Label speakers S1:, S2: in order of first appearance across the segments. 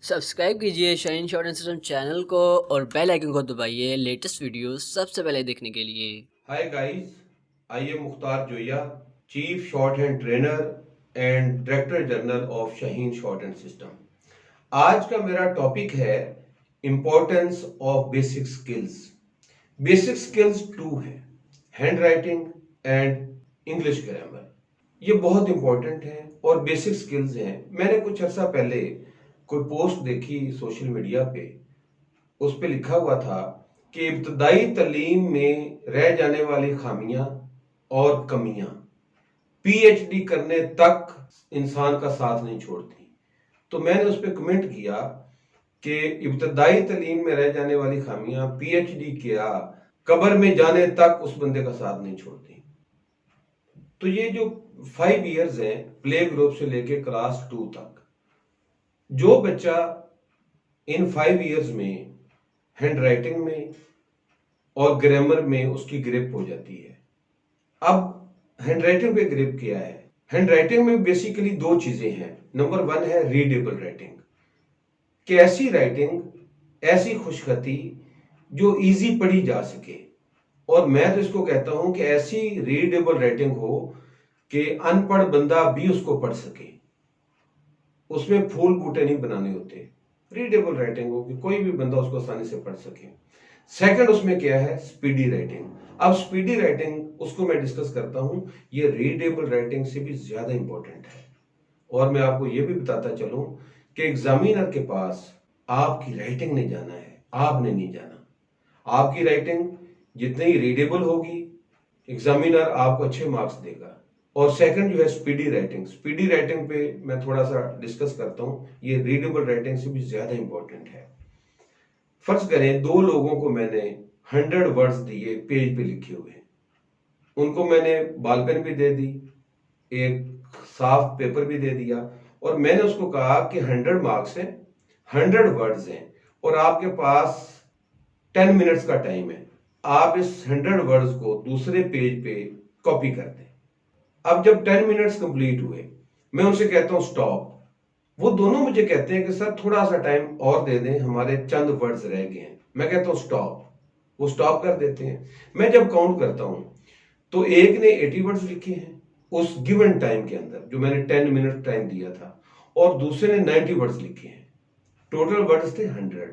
S1: Subscribe कीजिए shine short and system channel को और बेल आइकन को दबाइए लेटेस्ट वीडियो सबसे पहले देखने के लिए।
S2: Hi guys, I am Mukhtar Zoya, chief shorthand trainer and director general of Shaheen shorthand system. आज का मेरा टॉपिक है importance of basic skills. Basic skills two है, handwriting and English grammar. ये बहुत इंपॉर्टेंट है और बेसिक स्किल्स हैं। मैंने कुछ अर्सा पहले कोई पोस्ट देखी सोशल मीडिया पे, उस पे लिखा हुआ था कि इब्तदाई तालीम में रह जाने वाली खामियां और कमियां पीएचडी करने तक इंसान का साथ नहीं छोड़ती। तो मैंने उस पर कमेंट किया कि इब्तदाई तालीम में रह जाने वाली खामियां पीएचडी किया कब्र में जाने तक उस बंदे का साथ नहीं छोड़ती। तो ये जो 5 इयर्स हैं प्ले ग्रुप से लेके क्लास 2 तक, जो बच्चा इन 5 इयर्स में हैंड राइटिंग में और ग्रामर में उसकी ग्रिप हो जाती है। अब हैंड राइटिंग पे ग्रिप क्या है? हैंड राइटिंग में बेसिकली दो चीजें हैं। नंबर 1 है रीडेबल राइटिंग, कि ऐसी राइटिंग, ऐसी खुशखती जो इजी पढ़ी जा सके। और मैं तो इसको कहता हूं कि ऐसी रीडेबल राइटिंग हो कि अनपढ़ बंदा भी उसको पढ़ सके। उसमें फूल बूटे नहीं बनाने होते, रीडेबल राइटिंग हो कि कोई भी बंदा उसको आसानी से पढ़ सके। सेकंड उसमें क्या है? Speedy writing. अब स्पीडी राइटिंग उसको मैं डिस्कस करता हूं, ये रीडेबल राइटिंग से भी ज्यादा इंपॉर्टेंट है। और मैं आपको ये भी बताता चलूं कि एग्जामिनर के पास आपकी राइटिंग नहीं जाना है, आपने नहीं जाना। आपकी राइटिंग जितनी रीडेबल होगी, एग्जामिनर आपको अच्छे मार्क्स देगा। और सेकंड जो है स्पीडी राइटिंग। स्पीडी राइटिंग पे मैं थोड़ा सा डिस्कस करता हूं, ये रीडेबल राइटिंग से भी ज्यादा इंपॉर्टेंट है। फर्ज करें दो लोगों को मैंने 100 वर्ड्स दिए पेज पे लिखे हुए, उनको मैंने बॉल पेन भी दे दी, एक साफ पेपर भी दे दिया, और मैंने उसको कहा कि 100 मार्क्स हैं, 100 वर्ड्स हैं, और आपके पास 10 मिनट्स का टाइम है। आप इस 100 वर्ड्स को दूसरे पेज पे कॉपी कर दें। अब जब 10 मिनट्स कंप्लीट हुए, मैं उनसे कहता हूं स्टॉप। वो दोनों मुझे कहते हैं कि सर थोड़ा सा टाइम और दे दें, हमारे चंद वर्ड्स रह गए हैं। मैं कहता हूं स्टॉप। वो स्टॉप कर देते हैं। मैं जब काउंट करता हूं तो एक ने 80 वर्ड्स लिखे हैं उस गिवन टाइम के अंदर, जो मैंने 10 मिनट टाइम दिया था, और दूसरे ने 90 वर्ड्स लिखे हैं। टोटल वर्ड्स थे 100,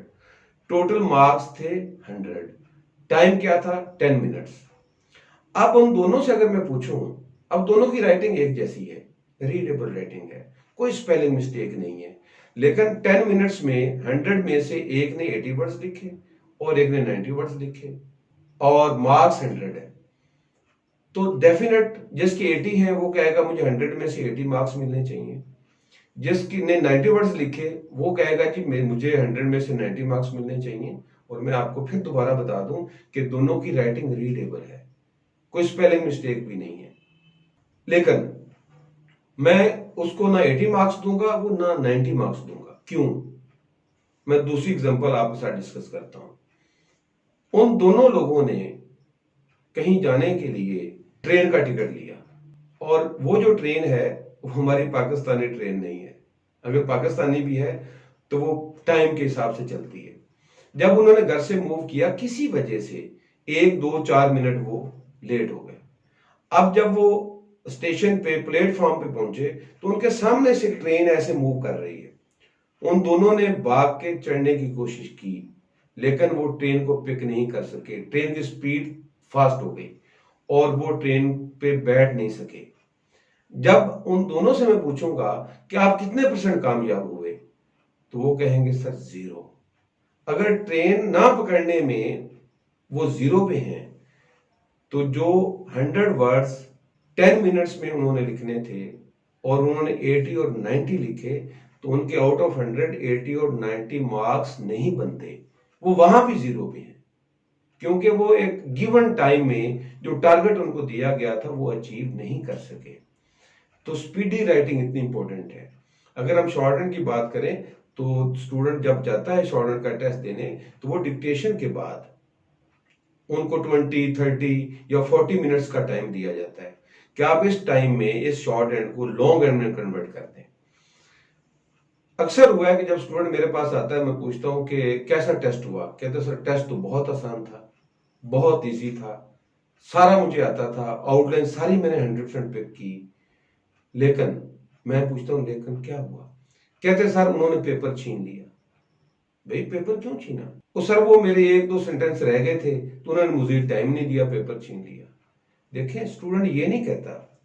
S2: टोटल मार्क्स थे 100, टाइम क्या था? 10 मिनट्स। अब उन दोनों से अगर मैं पूछूं, अब दोनों की राइटिंग एक जैसी है, रीडेबल राइटिंग है, कोई स्पेलिंग मिस्टेक नहीं है, लेकिन 10 मिनट्स में 100 में से एक ने 80 वर्ड्स लिखे और एक ने 90 वर्ड्स लिखे, और मार्क्स 100 है। तो डेफिनेट जिसकी 80 है वो कहेगा मुझे 100 में से 80 मार्क्स मिलने चाहिए। जिसकी ने 90 वर्ड्स लिखे वो कहेगा कि मुझे 100 में से 90 मार्क्स मिलने चाहिए। और मैं आपको फिर दोबारा बता दूं कि दोनों की राइटिंग रीडेबल है, कोई स्पेलिंग मिस्टेक भी नहीं है। लेकिन मैं उसको ना 80 मार्क्स दूंगा, वो ना 90 मार्क्स दूंगा। क्यों? मैं दूसरी एग्जांपल आपके साथ डिस्कस करता हूं। उन दोनों लोगों ने कहीं जाने के लिए ट्रेन का टिकट लिया, और वो जो ट्रेन है वो हमारी पाकिस्तानी ट्रेन नहीं है। अगर पाकिस्तानी भी है तो वो टाइम के हिसाब से चलती है। जब उन्होंने घर से मूव किया, किसी वजह से 1 2 4 मिनट वो लेट हो गए। अब जब वो स्टेशन पे प्लेटफॉर्म पे पहुंचे तो उनके सामने से ट्रेन ऐसे मूव कर रही है। उन दोनों ने भाग के चढ़ने की कोशिश की, लेकिन वो ट्रेन को पिक नहीं कर सके। ट्रेन की स्पीड फास्ट हो गई और वो ट्रेन पे बैठ नहीं सके। जब उन दोनों से मैं पूछूंगा कि आप कितने % कामयाब हुए, तो वो कहेंगे सर 0। अगर ट्रेन ना पकड़ने में वो 0 पे हैं, तो जो 100 वर्ड्स 10 मिनट्स में उन्होंने लिखने थे और उन्होंने 80 और 90 लिखे, तो उनके आउट ऑफ 100 80 और 90 मार्क्स नहीं बनते, वो वहां भी 0 पे हैं। क्योंकि वो एक गिवन टाइम में जो टारगेट उनको दिया गया था वो अचीव नहीं कर सके। तो स्पीडी राइटिंग इतनी इंपॉर्टेंट है। अगर हम शॉर्ट हैंड की बात करें तो स्टूडेंट जब जाता है शॉर्ट हैंड का टेस्ट देने, तो वो डिक्टेशन के बाद उनको 20 30 या 40 मिनट्स का टाइम दिया जाता है कि आप इस टाइम में इस शॉर्ट हैंड को लॉन्ग हैंड में कन्वर्ट कर दें। अक्सर हुआ है कि जब स्टूडेंट मेरे पास आता है, मैं पूछता हूं कि कैसा टेस्ट हुआ। कहते सर टेस्ट तो बहुत आसान था, बहुत इजी था, सारा मुझे आता था, आउटलाइन सारी मैंने 100% पिक की। लेकिन मैं पूछता हूं लेकिन क्या हुआ? कहते सर उन्होंने पेपर छीन लिया। भाई पेपर क्यों छीना? तो सर वो मेरे एक दो सेंटेंस रह गए थे तो उन्होंने मुझे टाइम नहीं दिया, पेपर छीन लिया। देखें, स्टूडेंट ये नहीं कहता,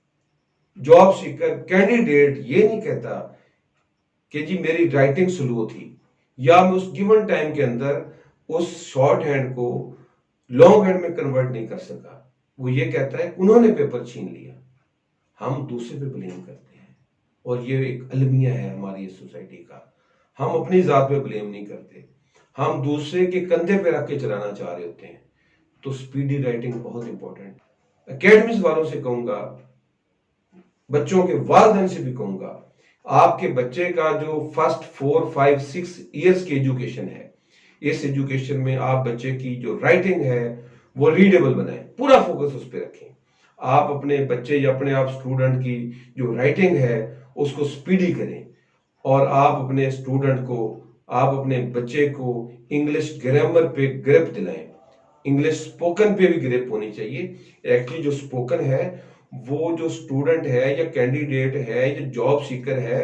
S2: जॉब सीकर कैंडिडेट ये नहीं कहता कि जी मेरी राइटिंग स्लो थी या मैं उस गिवन टाइम के अंदर उस शॉर्ट हैंड को लॉन्ग हैंड में कन्वर्ट नहीं कर सका। वो ये कहता है उन्होंने पेपर छीन लिया। हम दूसरे पे ब्लेम करते हैं और ये एक अलमिया है हमारी सोसाइटी का। हम अपनी जात पे ब्लेम नहीं करते, हम दूसरे के कंधे पे रख के चलाना चाह रहे होते हैं। तो स्पीडी राइटिंग बहुत इंपॉर्टेंट। एकेडमीज वालों से कहूंगा, बच्चों के वालिदैन से भी कहूंगा, आपके बच्चे का जो फर्स्ट 4, 5, 6 इयर्स की एजुकेशन है, इस एजुकेशन में आप बच्चे की जो राइटिंग है वो रीडेबल बनाएं, पूरा फोकस उस पर रखें। आप अपने बच्चे या अपने आप स्टूडेंट की जो राइटिंग है उसको स्पीडी करें और आप अपने स्टूडेंट को, आप अपने बच्चे को इंग्लिश ग्रामर पे ग्रिप दिलाएं। इंग्लिश स्पोकन पे भी ग्रिप होनी चाहिए। एक्चुअली जो स्पोकन है वो जो स्टूडेंट है या कैंडिडेट है या जॉब सीकर है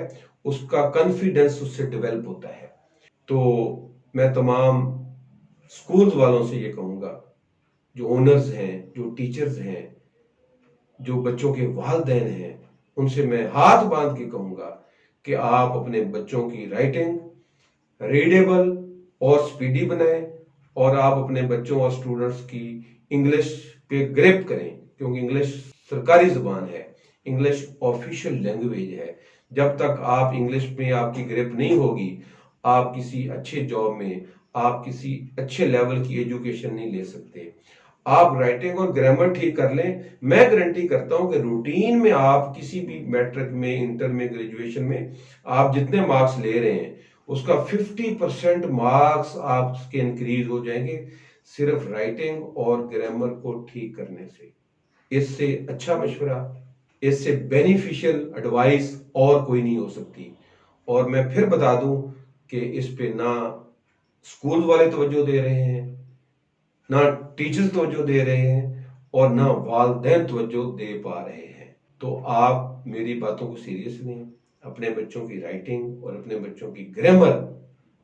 S2: उसका कॉन्फिडेंस उससे डेवलप होता है। तो मैं तमाम स्कूल्स वालों से ये कहूंगा, जो ओनर्स हैं, जो टीचर्स हैं, जो बच्चों के वालिदैन हैं, उनसे मैं हाथ बांध के कहूंगा कि आप अपने बच्चों की राइटिंग रीडेबल और स्पीडी बनाएं और आप अपने बच्चों और स्टूडेंट्स की इंग्लिश पे ग्रिप करें, क्योंकि इंग्लिश सरकारी जुबान है, इंग्लिश ऑफिशियल लैंग्वेज है। जब तक आप इंग्लिश में आपकी ग्रिप नहीं होगी, आप किसी अच्छे जॉब में, आप किसी अच्छे लेवल की एजुकेशन नहीं ले सकते। आप राइटिंग और ग्रामर ठीक कर लें, मैं गारंटी करता हूं कि रूटीन में आप किसी भी मैट्रिक में, इंटर में, ग्रेजुएशन में आप जितने मार्क्स ले रहे हैं उसका 50% मार्क्स आपके इंक्रीज हो जाएंगे सिर्फ राइटिंग और ग्रामर को ठीक करने से। इससे अच्छा मशवरा, इससे बेनिफिशियल एडवाइस और कोई नहीं हो सकती। और मैं फिर बता दूं कि इस पे ना स्कूल वाले तवज्जो दे रहे हैं, ना टीचर्स तवज्जो दे रहे हैं और ना वालिदैन तवज्जो दे पा रहे हैं। तो आप मेरी बातों को सीरियस लें, अपने बच्चों की राइटिंग और अपने बच्चों की ग्रामर,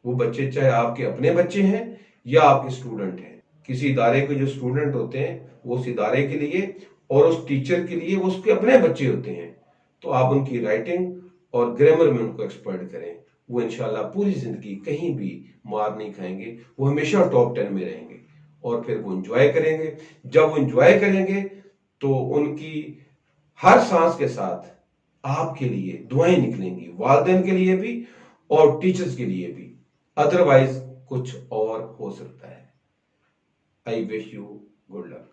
S2: वो बच्चे चाहे आपके अपने बच्चे हैं या आपके स्टूडेंट हैं, किसी इदारे के जो स्टूडेंट होते हैं वो उस इदारे के लिए और उस टीचर के लिए वो उसके अपने बच्चे होते हैं। तो आप उनकी राइटिंग और ग्रामर में उनको एक्सपर्ट करें, वो इंशाल्लाह पूरी जिंदगी कहीं भी मार नहीं खाएंगे, वो हमेशा टॉप 10 में रहेंगे और फिर वो एंजॉय करेंगे। जब वो एंजॉय करेंगे तो उनकी हर सांस के साथ आपके लिए दुआएं निकलेंगी, वालिदैन के लिए भी और टीचर्स के लिए भी। अदरवाइज कुछ और हो सकता है। I wish you good luck.